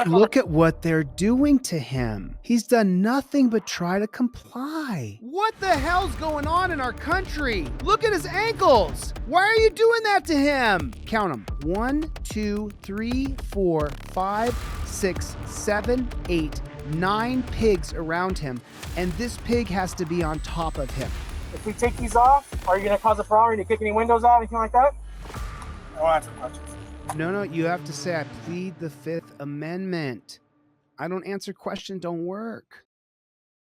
Look at what they're doing to him. He's done nothing but try to comply. What the hell's going on in our country? Look at his ankles. Why are you doing that to him? Count them. 1, 2, 3, 4, 5, 6, 7, 8, 9 pigs around him, and this pig has to be on top of him. If we take these off, are you going to cause a problem? Are you going to kick any windows out, anything like that? I don't answer questions. No, you have to say, I plead the Fifth Amendment. I don't answer questions, don't work.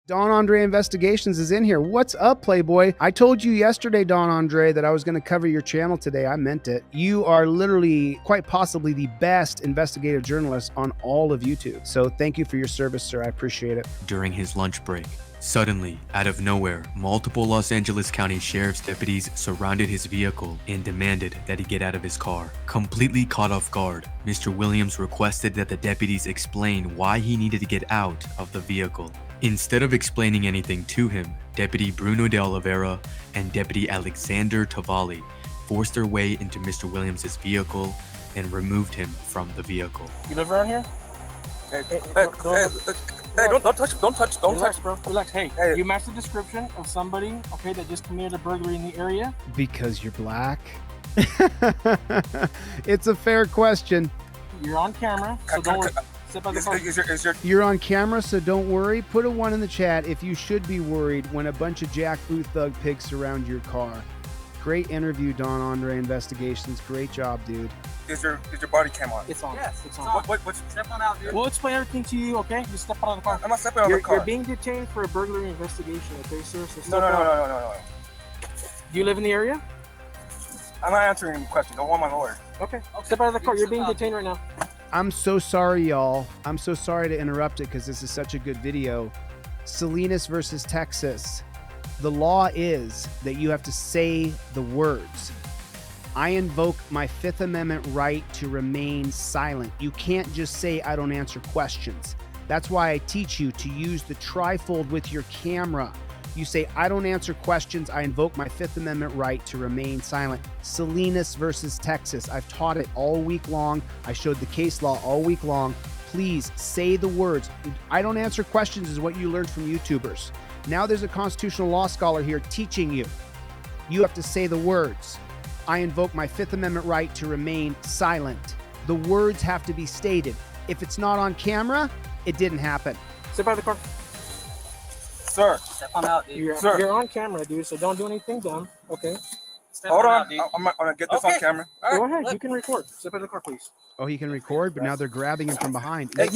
Don Andre Investigations is in here. What's up, Playboy? I told you yesterday, Don Andre, that I was going to cover your channel today. I meant it. You are literally, quite possibly, the best investigative journalist on all of YouTube. So thank you for your service, sir. I appreciate it. During his lunch break, suddenly, out of nowhere, multiple Los Angeles County Sheriff's deputies surrounded his vehicle and demanded that he get out of his car. Completely caught off guard, Mr. Williams requested that the deputies explain why he needed to get out of the vehicle. Instead of explaining anything to him, Deputy Bruno de Oliveira and Deputy Alexander Tavalli forced their way into Mr. Williams' vehicle and removed him from the vehicle. You live around here? Hey, don't touch, bro. Relax. Hey, you match the description of somebody, okay, that just committed a burglary in the area? Because you're black? It's a fair question. You're on camera, so don't worry. You're on camera, so don't worry. Put a 1 in the chat if you should be worried when a bunch of jackboot thug pigs surround your car. Great interview, Don Andre Investigations. Great job, dude. Is your body cam on? It's on. Yes, it's on. What's step on out, dude? We'll explain everything to you, okay? You step out of the car. I'm not stepping out of the car. You're being detained for a burglary investigation, okay, sir? So No. Do you live in the area? I'm not answering any questions. I want my lawyer. Okay. Step out of the car. You're being detained right now. I'm so sorry, y'all. I'm so sorry to interrupt it because this is such a good video. Salinas versus Texas. The law is that you have to say the words. I invoke my Fifth Amendment right to remain silent. You can't just say, I don't answer questions. That's why I teach you to use the trifold with your camera. You say, I don't answer questions. I invoke my Fifth Amendment right to remain silent. Salinas versus Texas. I've taught it all week long. I showed the case law all week long. Please say the words. I don't answer questions is what you learned from YouTubers. Now there's a constitutional law scholar here teaching you. You have to say the words. I invoke my Fifth Amendment right to remain silent. The words have to be stated. If it's not on camera, it didn't happen. Step out of the car. Sir. Step on out, dude. You're on camera, dude, so don't do anything dumb, okay? Hold on. I'm gonna get this on camera. Go ahead. You can record. Step out of the car, please. Oh, he can record, but now they're grabbing him from behind. Stop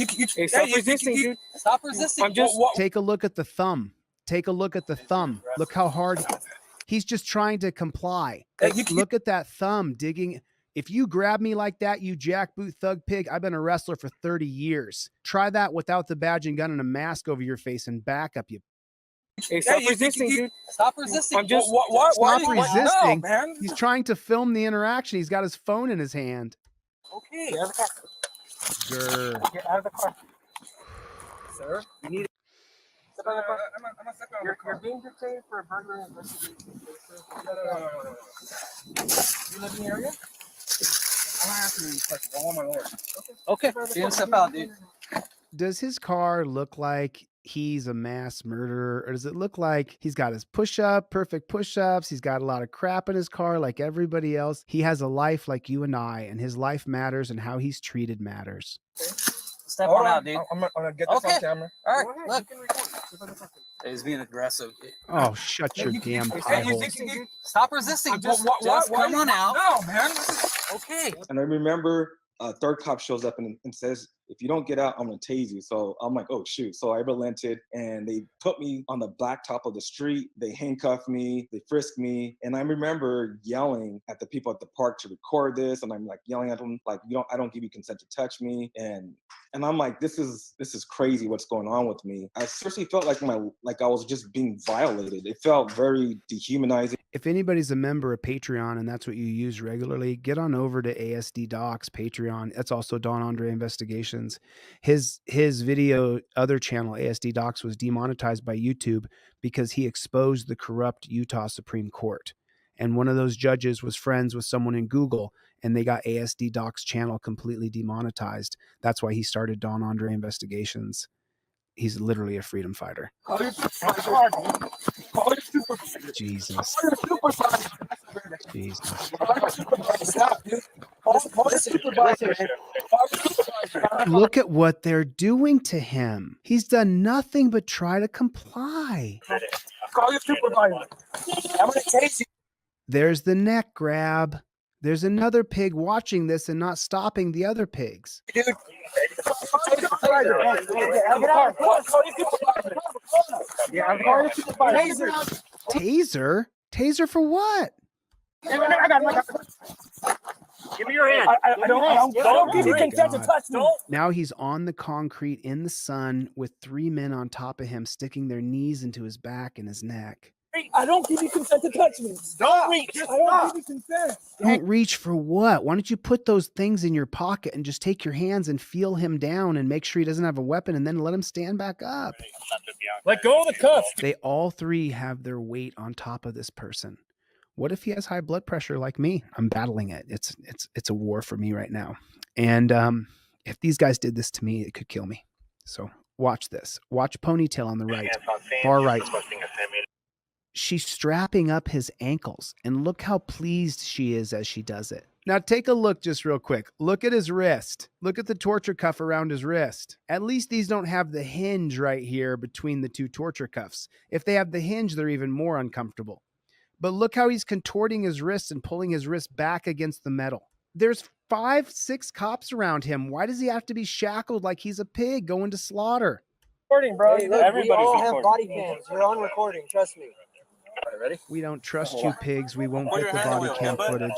resisting, dude. Stop resisting. I'm just... Take a look at the thumb. Take a look at the thumb. Look how hard he's just trying to comply. Look at that thumb digging. If you grab me like that, you jackboot thug pig, I've been a wrestler for 30 years. Try that without the badge and gun and a mask over your face and back up, you. Hey, stop resisting, dude. Stop resisting. I'm just stop resisting. No, man. He's trying to film the interaction. He's got his phone in his hand. Okay. Get out of the car. Get out of the car. Sir, you need Step out of the car. You're being detained for a burglary investigation. No. You live in the area? I'm not answering any questions. I want my lawyer. Okay. You can step out, dude. Does his car look like he's a mass murderer, or does it look like he's got his perfect push-ups? He's got a lot of crap in his car like everybody else. He has a life like you and I, and his life matters, and how he's treated matters. Okay. Step on out, dude. I'm gonna get this on camera. All right, look. He's being aggressive. Oh, shut your damn eye hole. Stop resisting. Just come on out. No, man. Okay. And I remember a third cop shows up and says, if you don't get out, I'm gonna tase you. So I'm like, oh shoot. So I relented and they put me on the blacktop of the street. They handcuffed me, they frisked me. And I remember yelling at the people at the park to record this. And I'm like yelling at them, like, I don't give you consent to touch me. And I'm like, this is crazy what's going on with me. I seriously felt like I was just being violated. It felt very dehumanizing. If anybody's a member of Patreon and that's what you use regularly, get on over to ASD Docs Patreon. That's also Don Andre Investigations. His video, other channel, ASD Docs, was demonetized by YouTube because he exposed the corrupt Utah Supreme Court. And one of those judges was friends with someone in Google. and they got ASD Doc's channel completely demonetized. That's why he started Don Andre Investigations. He's literally a freedom fighter. Jesus. Jesus. Look at what they're doing to him. He's done nothing but try to comply. Call your supervisor. I'm gonna chase you. There's the neck grab. There's another pig watching this and not stopping the other pigs. Dude. Taser? Taser for what? Give me your hand. Don't give me consent to touch me. Now he's on the concrete in the sun with 3 men on top of him, sticking their knees into his back and his neck. I don't give you consent to touch me. Don't reach. I don't give you consent. Don't reach for what? Why don't you put those things in your pocket and just take your hands and feel him down and make sure he doesn't have a weapon and then let him stand back up? Let go of the cuffs. They all three have their weight on top of this person. What if he has high blood pressure like me? I'm battling it. It's a war for me right now. And if these guys did this to me, it could kill me. So watch this. Watch Ponytail on the right, far right. She's strapping up his ankles, and look how pleased she is as she does it. Now take a look just real quick. Look at his wrist. Look at the torture cuff around his wrist. At least these don't have the hinge right here between the two torture cuffs. If they have the hinge, they're even more uncomfortable. But look how he's contorting his wrist and pulling his wrist back against the metal. There's 5, 6 cops around him. Why does he have to be shackled like he's a pig going to slaughter? Recording, bro. Hey, look, we all have body cams. You're on recording. Trust me. All right, ready? We don't trust you, pigs. We won't get the body cam footage.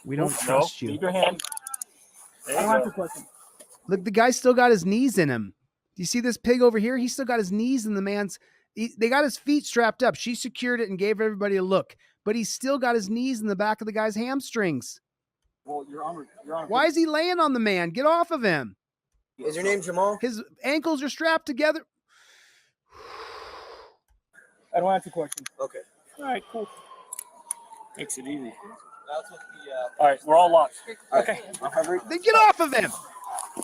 We don't trust you. Keep your hand. Look, the guy still got his knees in him. Do you see this pig over here? He still got his knees in the man's. They got his feet strapped up. She secured it and gave everybody a look. But he's still got his knees in the back of the guy's hamstrings. Well, Your Honor. Why is he laying on the man? Get off of him. Is your name Jamal? His ankles are strapped together. I don't answer questions. Okay. All right, cool. Makes it easy. All right, we're all locked. Okay. Then get off of him.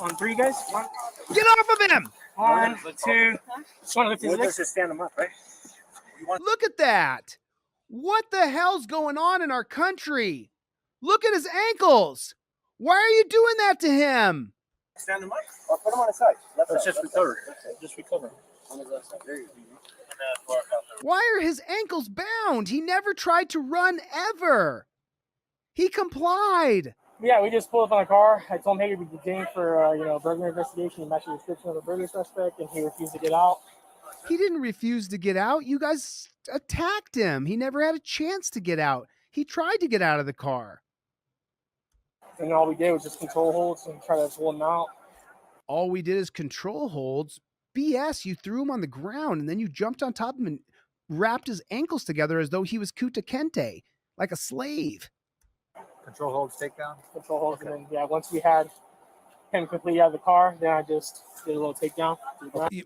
On 3, guys. 1. Get off of him. 1, 2. Just want to lift his legs. Just stand him up, right? Look at that. What the hell's going on in our country? Look at his ankles. Why are you doing that to him? Stand him up. Or put him on his side. Let's just recover. Just recover. On his left side. There you go. Why are his ankles bound? He never tried to run ever. He complied. Yeah, we just pulled up on a car. I told him, hey, you'll be detained for, burglary investigation. He matched the description of a burglary suspect, and he refused to get out. He didn't refuse to get out. You guys attacked him. He never had a chance to get out. He tried to get out of the car. And all we did was just control holds and try to pull him out. All we did is control holds. BS, you threw him on the ground, and then you jumped on top of him and wrapped his ankles together as though he was Kuta Kente, like a slave. Control holds, takedown? Control holds, and then, once we had him completely out of the car, then I just did a little takedown.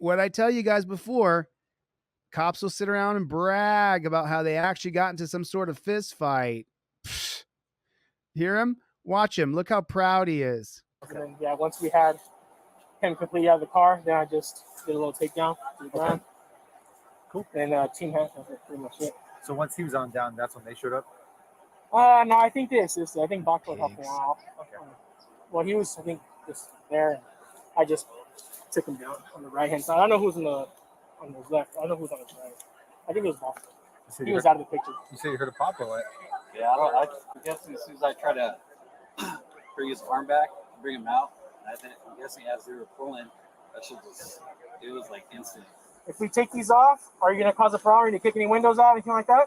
What I tell you guys before, cops will sit around and brag about how they actually got into some sort of fist fight. Pfft. Hear him? Watch him. Look how proud he is. And then, once we had him completely out of the car, then I just did a little takedown to the ground. Cool. And team hands, that's pretty much it. So once he was on down, that's when they showed up? No, I think I think Bach was helping out. Okay. Well, he was, I think, just there. I just took him down on the right-hand side. I don't know who's on his left. I don't know who's on his right. I think it was Bach. He was out of the picture. You said you heard a pop or what? Yeah, I guess as soon as I try to bring his arm back, bring him out, I'm guessing as they were pulling, it was like instant. If we take these off, are you going to cause a problem? Are you going to kick any windows out, anything like that?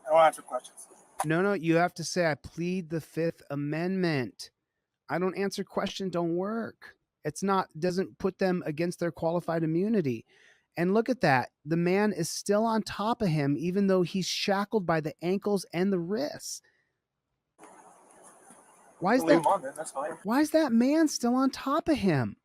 I don't answer questions. No, you have to say, I plead the Fifth Amendment. I don't answer questions, don't work. Doesn't put them against their qualified immunity. And look at that. The man is still on top of him, even though he's shackled by the ankles and the wrists. Why is that man still on top of him?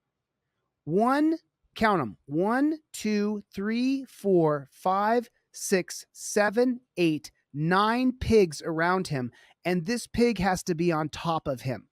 Count them. 1, 2, 3, 4, 5, 6, 7, 8, 9 pigs around him. and this pig has to be on top of him.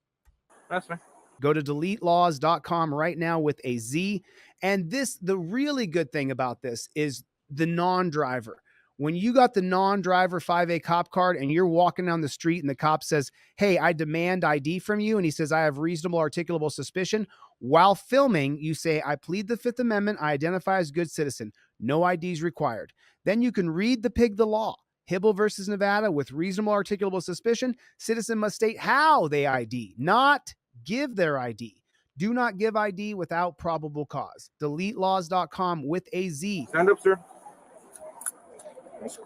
That's fine. Go to deletelaws.com right now with a Z. And the really good thing about this is the non-driver. When you got the non-driver 5A cop card and you're walking down the street and the cop says, hey, I demand ID from you. And he says, I have reasonable articulable suspicion. While filming, you say, I plead the Fifth Amendment. I identify as good citizen. No IDs required. Then you can read the pig the law. Hibble versus Nevada, with reasonable articulable suspicion, citizen must state how they ID, not give their ID. Do not give ID without probable cause. DeleteLaws.com with a Z. Stand up, sir.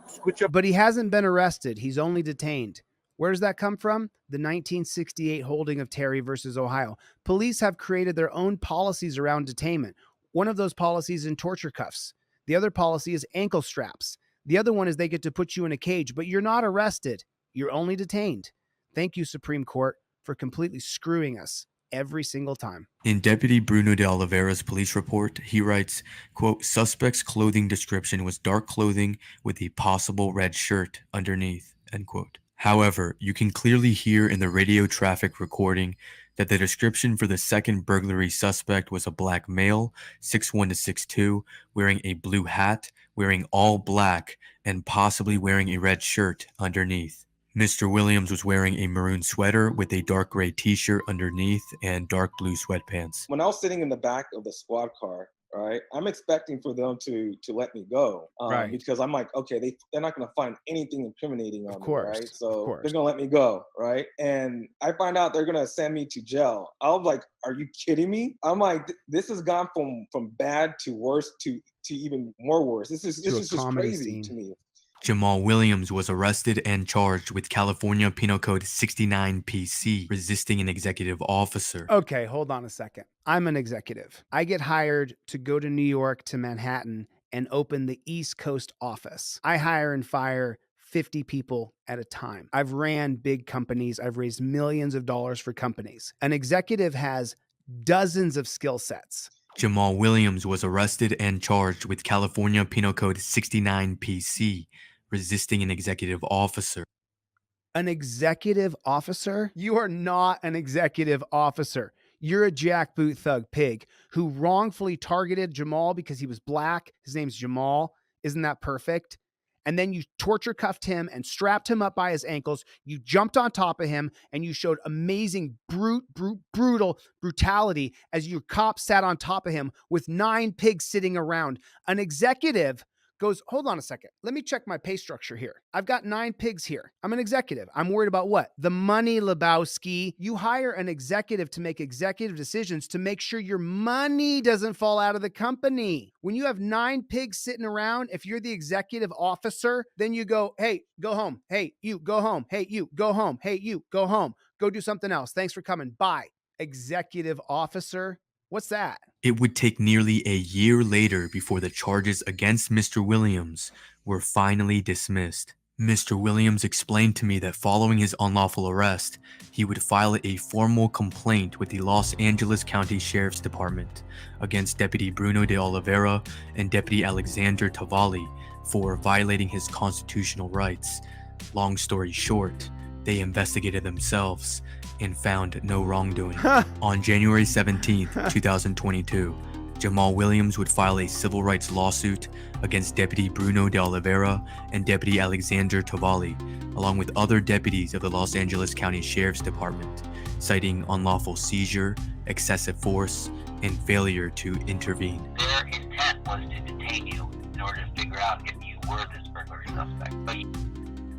Scooch up. But he hasn't been arrested. He's only detained. Where does that come from? The 1968 holding of Terry versus Ohio. Police have created their own policies around detainment. One of those policies is torture cuffs. The other policy is ankle straps. The other one is they get to put you in a cage, but you're not arrested. You're only detained. Thank you, Supreme Court, for completely screwing us every single time. In Deputy Bruno de Oliveira's police report, he writes, quote, suspect's clothing description was dark clothing with a possible red shirt underneath, end quote. However, you can clearly hear in the radio traffic recording that the description for the second burglary suspect was a black male, 6'1" to 6'2", wearing a blue hat, wearing all black, and possibly wearing a red shirt underneath. Mr. Williams was wearing a maroon sweater with a dark gray t-shirt underneath and dark blue sweatpants. When I was sitting in the back of the squad car, right, I'm expecting for them to let me go, Right. because I'm like, okay, they're not going to find anything incriminating on Of course, me, right? of So course. they're going to let me go, right? And I find out they're going to send me to jail. I was like, are you kidding me? I'm like, this has gone from bad to worse to even more worse. This is just crazy to me. Jamal Williams was arrested and charged with California Penal Code 69 PC, resisting an executive officer. Okay, hold on a second. I'm an executive. I get hired to go to New York to Manhattan and open the East Coast office. I hire and fire 50 people at a time. I've ran big companies. I've raised millions of dollars for companies. An executive has dozens of skill sets. Jamal Williams was arrested and charged with California Penal Code 69 PC, resisting an executive officer. An executive officer? You are not an executive officer. You're a jackboot thug pig who wrongfully targeted Jamal because he was black. His name's Jamal. Isn't that perfect? And then you torture cuffed him and strapped him up by his ankles. You jumped on top of him and you showed amazing brutal brutality as your cop sat on top of him with 9 pigs sitting around. An executive goes, hold on a second. Let me check my pay structure here. I've got 9 pigs here. I'm an executive. I'm worried about what? The money, Lebowski. You hire an executive to make executive decisions to make sure your money doesn't fall out of the company. When you have 9 pigs sitting around, if you're the executive officer, then you go, hey, go home. Hey, you go home. Hey, you go home. Hey, you go home. Go do something else. Thanks for coming. Bye. Executive officer. What's that? It would take nearly a year later before the charges against Mr. Williams were finally dismissed. Mr. Williams explained to me that following his unlawful arrest, he would file a formal complaint with the Los Angeles County Sheriff's Department against Deputy Bruno de Oliveira and Deputy Alexander Tavalli for violating his constitutional rights. Long story short, they investigated themselves and found no wrongdoing. On January 17th, 2022, Jamal Williams would file a civil rights lawsuit against Deputy Bruno de Oliveira and Deputy Alexander Tavalli, along with other deputies of the Los Angeles County Sheriff's Department, citing unlawful seizure, excessive force, and failure to intervene. Their intent was to detain you in order to figure out if you were this burglary suspect. But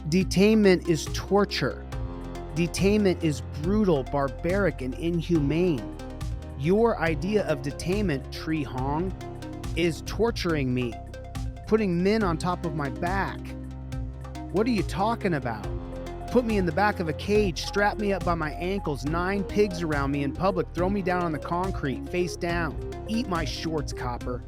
Detainment is torture. Detainment is brutal, barbaric, and inhumane. Your idea of detainment, Tree Hong, is torturing me, putting men on top of my back. What are you talking about? Put me in the back of a cage, strap me up by my ankles, 9 pigs around me in public, throw me down on the concrete, face down. Eat my shorts, copper.